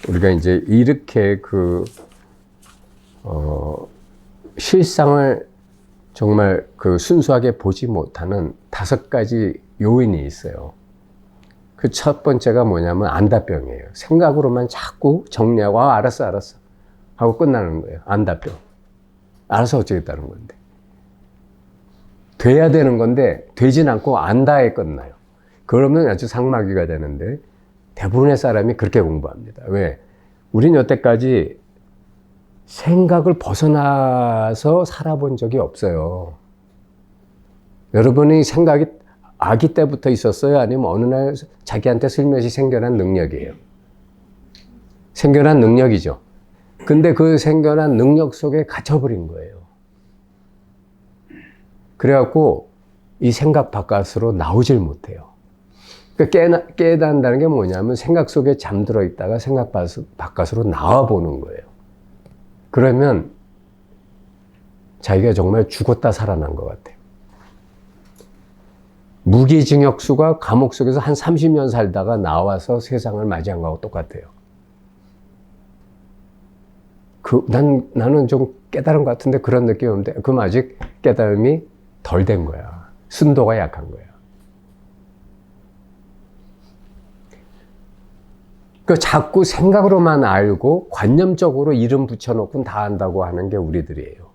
우리가 이제 이렇게 실상을 정말 순수하게 보지 못하는 5가지 요인이 있어요. 그 첫 번째가 뭐냐면 안다병이에요. 생각으로만 자꾸 정리하고, 알았어 하고 끝나는 거예요. 안다병. 알아서 어쩌겠다는 건데. 돼야 되는 건데 되진 않고 안다에 끝나요. 그러면 아주 상마귀가 되는데 대부분의 사람이 그렇게 공부합니다. 왜? 우린 여태까지 생각을 벗어나서 살아본 적이 없어요. 여러분이 생각이 아기 때부터 있었어요? 아니면 어느 날 자기한테 슬며시 생겨난 능력이에요? 생겨난 능력이죠. 근데 그 생겨난 능력 속에 갇혀버린 거예요. 그래갖고 이 생각 바깥으로 나오질 못해요. 그러니까 깨닫는다는 게 뭐냐면 생각 속에 잠들어 있다가 생각 바깥으로 나와보는 거예요. 그러면 자기가 정말 죽었다 살아난 것 같아요. 무기징역수가 감옥 속에서 한 30년 살다가 나와서 세상을 맞이한 거하고 똑같아요. 나는 좀 깨달은 것 같은데 그런 느낌이 오는데, 그럼 아직 깨달음이 덜 된 거야. 순도가 약한 거야. 자꾸 생각으로만 알고 관념적으로 이름 붙여놓고 다 안다고 하는 게 우리들이에요.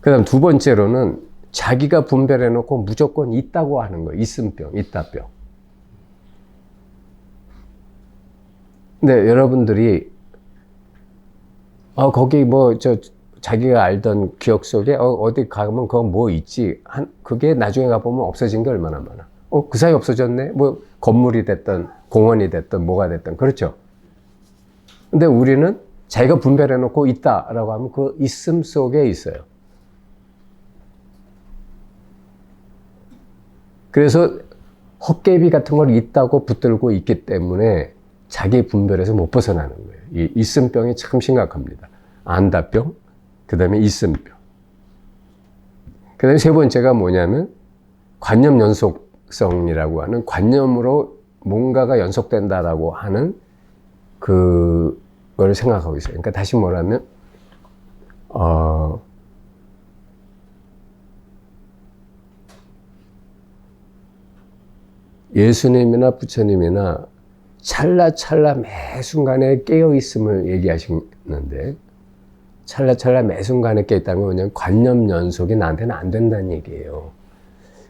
그 다음 2번째로는 자기가 분별해놓고 무조건 있다고 하는 거예요. 있음병, 있다병. 근데 여러분들이 거기 자기가 알던 기억 속에 어디 가면 그건 뭐 있지, 그게 나중에 가보면 없어진 게 얼마나 많아. 그 사이 없어졌네? 뭐 건물이 됐든 공원이 됐든 뭐가 됐든. 그렇죠? 근데 우리는 자기가 분별해놓고 있다라고 하면 그 있음 속에 있어요. 그래서 헛개비 같은 걸 있다고 붙들고 있기 때문에 자기 분별에서 못 벗어나는 거예요. 이 있음병이 참 심각합니다. 안다병, 그 다음에 있음병. 그 다음에 3번째가 뭐냐면 관념 연속성이라고 하는, 관념으로 뭔가가 연속된다라고 하는 그걸 생각하고 있어요. 그러니까 다시 말하면 예수님이나 부처님이나 찰나찰나 매 순간에 깨어있음을 얘기하시는데, 찰나찰나 매 순간에 깨어있다는 건 뭐냐면 관념 연속이 나한테는 안 된다는 얘기예요.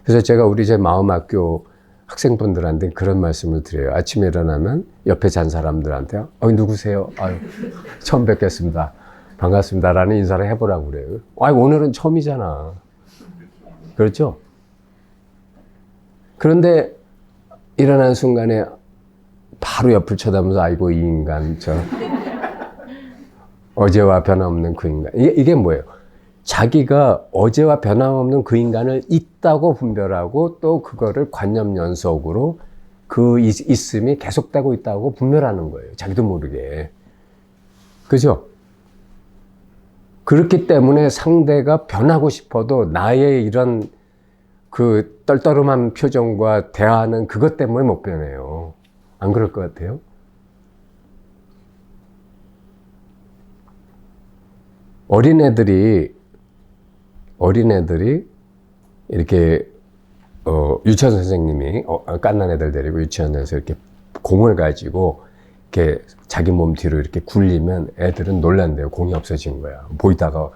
그래서 제가 우리 제 마음학교 학생분들한테 그런 말씀을 드려요. 아침에 일어나면 옆에 잔 사람들한테 누구세요? 처음 뵙겠습니다. 반갑습니다. 라는 인사를 해보라고 그래요. 오늘은 처음이잖아. 그렇죠? 그런데 일어난 순간에 바로 옆을 쳐다보면서 아이고 이 인간, 어제와 변함없는 그 인간. 이게 뭐예요? 자기가 어제와 변함없는 그 인간을 있다고 분별하고 또 그거를 관념 연속으로 그 있음이 계속되고 있다고 분별하는 거예요. 자기도 모르게. 그죠? 그렇기 때문에 상대가 변하고 싶어도 나의 이런 그 떨떠름한 표정과 대화하는 그것 때문에 못 변해요. 안 그럴 것 같아요? 어린애들이 이렇게 유치원 선생님이 갓난 애들 데리고 유치원에서 이렇게 공을 가지고 이렇게 자기 몸 뒤로 이렇게 굴리면 애들은 놀란대요. 공이 없어진 거야. 보이다가.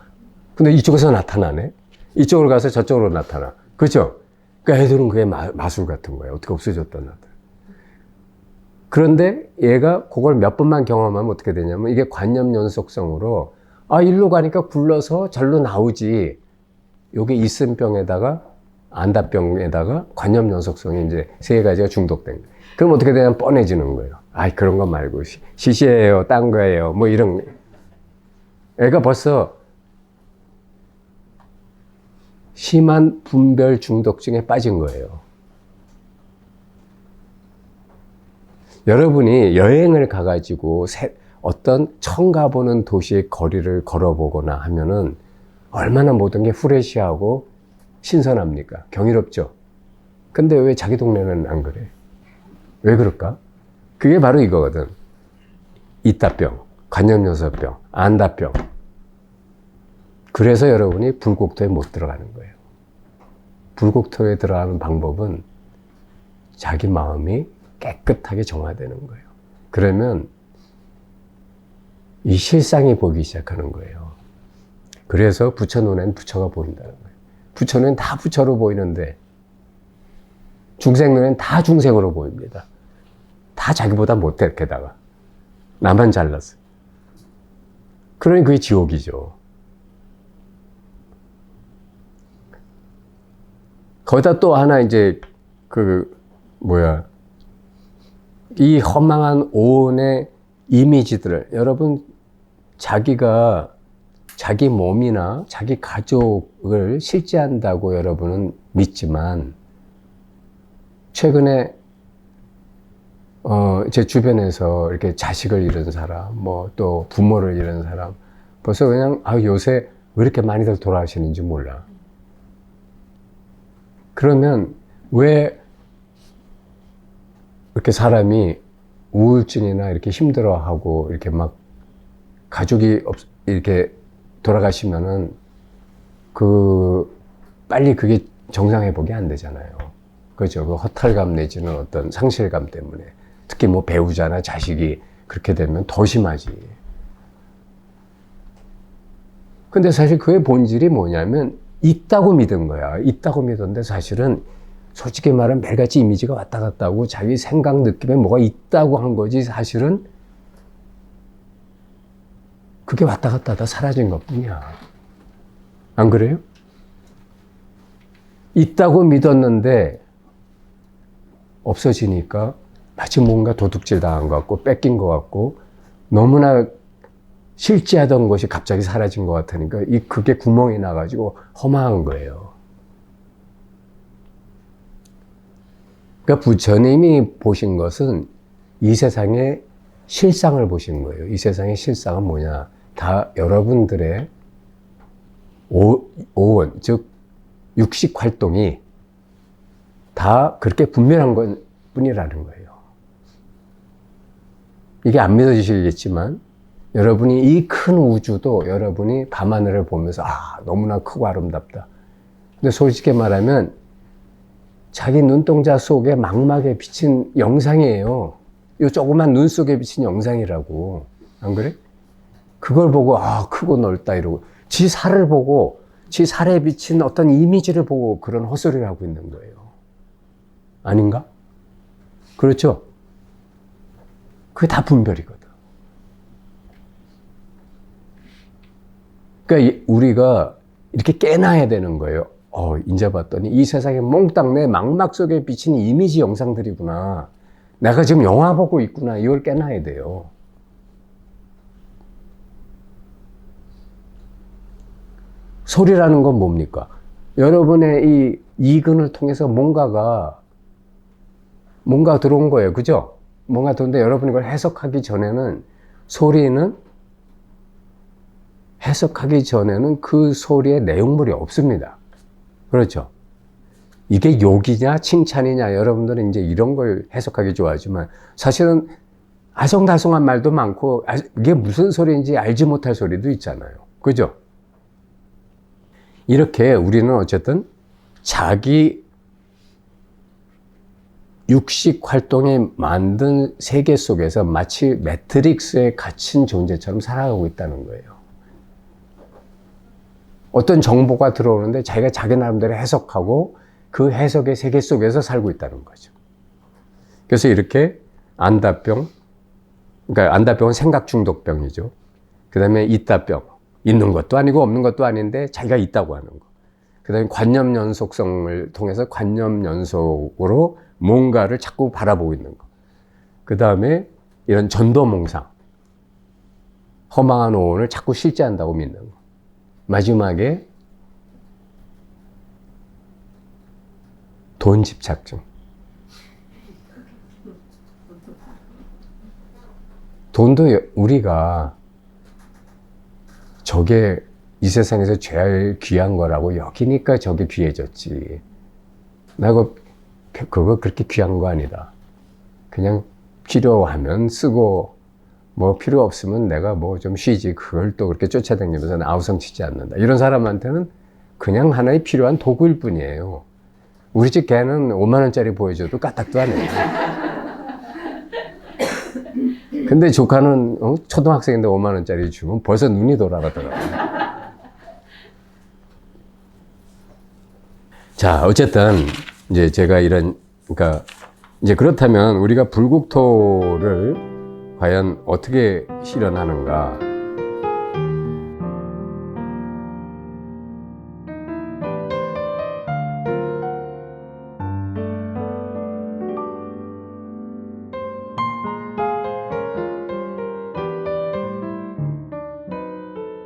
근데 이쪽에서 나타나네? 이쪽으로 가서 저쪽으로 나타나. 그렇죠? 그러니까 애들은 그게 마술 같은 거예요. 어떻게 없어졌던 애들. 그런데 얘가 그걸 몇 번만 경험하면 어떻게 되냐면 이게 관념 연속성으로 일로 가니까 굴러서 절로 나오지. 요게 있음병에다가 안다병에다가 관념 연속성이 이제 3가지가 중독된 거예요. 그럼 어떻게 되냐면 뻔해지는 거예요. 그런 거 말고 시시해요, 딴 거예요, 뭐 이런. 애가 벌써 심한 분별 중독증에 빠진 거예요. 여러분이 여행을 가가지고 어떤 처음 가보는 도시의 거리를 걸어보거나 하면은 얼마나 모든 게 후레쉬하고 신선합니까? 경이롭죠? 근데 왜 자기 동네는 안 그래? 왜 그럴까? 그게 바로 이거거든. 이따병, 관념요소병, 안다병. 그래서 여러분이 불국토에 못 들어가는 거예요. 불국토에 들어가는 방법은 자기 마음이 깨끗하게 정화되는 거예요. 그러면 이 실상이 보이기 시작하는 거예요. 그래서 부처 눈에는 부처가 보인다는 거예요. 부처 눈에는 다 부처로 보이는데 중생 눈에는 다 중생으로 보입니다. 다 자기보다 못해, 게다가. 나만 잘났어. 그러니 그게 지옥이죠. 거기다 또 하나 이제 이 허망한 오온의 이미지들을 여러분 자기가 자기 몸이나 자기 가족을 실제한다고 여러분은 믿지만 최근에 제 주변에서 이렇게 자식을 잃은 사람, 뭐 또 부모를 잃은 사람, 벌써 그냥 요새 왜 이렇게 많이들 돌아가시는지 몰라. 그러면 왜 이렇게 사람이 우울증이나 이렇게 힘들어하고 이렇게 막 가족이 이렇게 돌아가시면은 빨리 그게 정상 회복이 안 되잖아요. 그렇죠. 그 허탈감 내지는 어떤 상실감 때문에. 특히 뭐 배우자나 자식이 그렇게 되면 더 심하지. 근데 사실 그의 본질이 뭐냐면 있다고 믿은 거야. 있다고 믿었는데 사실은 솔직히 말하면 매일같이 이미지가 왔다 갔다 하고 자기 생각 느낌에 뭐가 있다고 한 거지 사실은 그게 왔다 갔다 하다 사라진 것 뿐이야. 안 그래요? 있다고 믿었는데 없어지니까 마치 뭔가 도둑질 당한 것 같고 뺏긴 것 같고 너무나 실제하던 것이 갑자기 사라진 것 같으니까 그게 구멍이 나가지고 허망한 거예요. 그러니까 부처님이 보신 것은 이 세상의 실상을 보신 거예요. 이 세상의 실상은 뭐냐? 다 여러분들의 오원, 즉 육식 활동이 다 그렇게 분명한 것 뿐이라는 거예요. 이게 안 믿어지시겠지만 여러분이 이 큰 우주도 여러분이 밤하늘을 보면서 너무나 크고 아름답다. 근데 솔직히 말하면 자기 눈동자 속에 망막에 비친 영상이에요. 이 조그만 눈 속에 비친 영상이라고. 안 그래? 그걸 보고 크고 넓다 이러고 지 살을 보고 지 살에 비친 어떤 이미지를 보고 그런 헛소리를 하고 있는 거예요. 아닌가? 그렇죠? 그게 다 분별이거든. 그러니까 우리가 이렇게 깨놔야 되는 거예요. 이제 봤더니 이 세상에 몽땅 내 망막 속에 비친 이미지 영상들이구나. 내가 지금 영화 보고 있구나. 이걸 깨놔야 돼요. 소리라는 건 뭡니까? 여러분의 이 이근을 통해서 뭔가 들어온 거예요. 그죠? 뭔가 들어오는데 여러분이 그걸 해석하기 전에는 그 소리의 내용물이 없습니다. 그렇죠? 이게 욕이냐 칭찬이냐 여러분들은 이제 이런 걸 해석하기 좋아하지만 사실은 아성다송한 말도 많고 이게 무슨 소리인지 알지 못할 소리도 있잖아요. 그죠? 이렇게 우리는 어쨌든 자기 육식 활동에 만든 세계 속에서 마치 매트릭스에 갇힌 존재처럼 살아가고 있다는 거예요. 어떤 정보가 들어오는데 자기가 자기 나름대로 해석하고 그 해석의 세계 속에서 살고 있다는 거죠. 그래서 이렇게 안다병, 그러니까 안다병은 생각 중독병이죠. 그 다음에 있다병, 있는 것도 아니고 없는 것도 아닌데 자기가 있다고 하는 거. 그 다음에 관념 연속성을 통해서 관념 연속으로 뭔가를 자꾸 바라보고 있는 거. 그 다음에 이런 전도몽상, 허망한 오온을 자꾸 실제한다고 믿는 거. 마지막에 돈 집착증. 돈도 우리가 저게 이 세상에서 제일 귀한 거라고 여기니까 저게 귀해졌지. 나 그거 그렇게 귀한 거 아니다. 그냥 필요하면 쓰고 뭐 필요 없으면 내가 뭐 좀 쉬지, 그걸 또 그렇게 쫓아다니면서 아우성 치지 않는다. 이런 사람한테는 그냥 하나의 필요한 도구일 뿐이에요. 우리 집 개는 5만 원짜리 보여줘도 까딱도 안 해요. 근데 조카는 초등학생인데 5만 원짜리 주면 벌써 눈이 돌아가더라고요. 자, 어쨌든 이제 제가 그러니까 이제 그렇다면 우리가 불국토를 과연 어떻게 실현하는가?